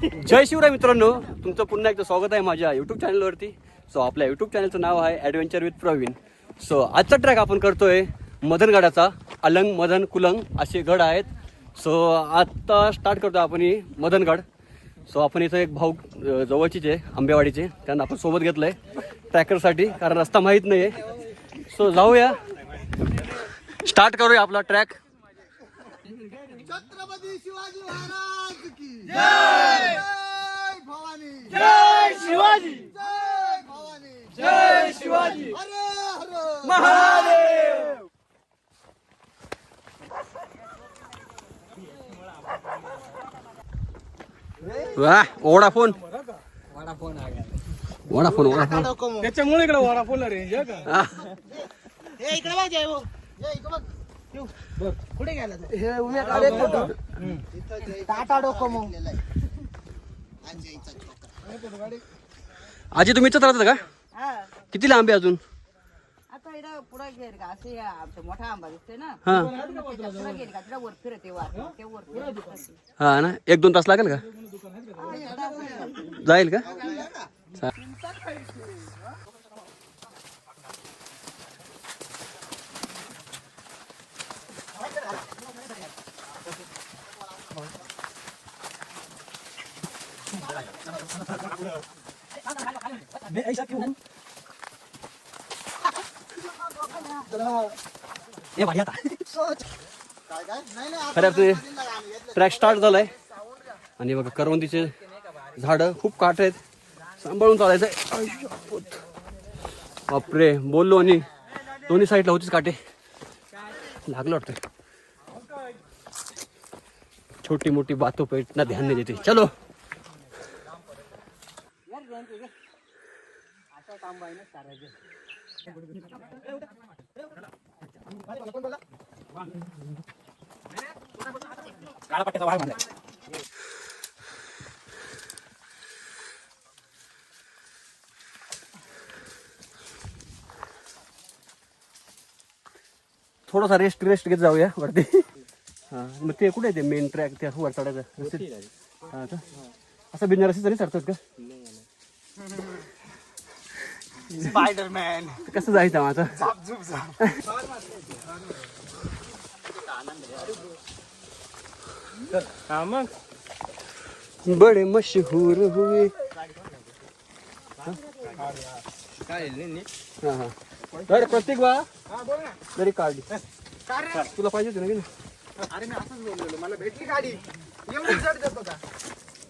जय शिवराय मित्रांनो, तुमचं पुन्हा एकदा स्वागत आहे माझ्या यूट्यूब चॅनलवरती. सो आपल्या यूट्यूब चॅनलचं नाव आहे ॲडव्हेंचर विथ प्रवीण. सो आजचा ट्रॅक आपण करतोय मदनगडाचा. अलंग, मदन, कुलंग असे गड आहेत. सो आत्ता स्टार्ट करतो आपण ही मदनगड. सो आपण इथं एक भाऊ जवळचीच आहे आंबेवाडीचे, त्यांना आपण सोबत घेतलं आहे ट्रॅकरसाठी, कारण रस्ता माहीत नाही आहे. सो जाऊया, स्टार्ट करूया आपला ट्रॅक. छत्रपती शिवाजी महाराज की जय. जय भवानी, जय शिवाजी, जय भवानी, जय शिवाजी, हर हर महादेव. वाह, वोडाफोन वोडाफोन त्याच्यामुळे इकडे वडाफोनला रेंज आहे का? हे इकडे बघ जय हो. जय इकडे बघ. बघ कुठे गेला तू? हे उम्या काढे फोटो. टाटा डोकोमो. आजी तुम्ही इथंच राहता का? किती लांब आहे अजून? आता इकडं पुढे गेल का असे आमचा मोठा आंबा दिसतोय ना, हा पुढे गेल का तिला वर फिरते वर ते वर फिरते. हा ना, 1-2 तास लागेल का? जाईल का? खरं ट्रॅक स्टार्ट झालाय आणि बघा करवंदीचे झाडं खूप काट आहेत, सांभाळून चालायचंय. बापरे, बोललो आणि दोन्ही साईडला होतीच काटे, लागलं वाटतं. छोटी मोठी बातों पे इतना ध्यान नहीं देते. चलो थोडासा रेस्ट घेत जाऊया वरती. हा, मग ते कुठे आहे ते मेन ट्रॅक, त्या वर चढायचं? हा का, असं बिनरसी तरी चढतात का? स्पायडरमॅन कसं जायचं माझं? हा मग बडे मशहूर हुए. काय हा हा, अरे प्रत्येक बा तरी काढली तुला पाहिजे होती ना की नाही? अरे मी असंच बोललेलो, मला भेटली गाडी. एवढी जड देतो का?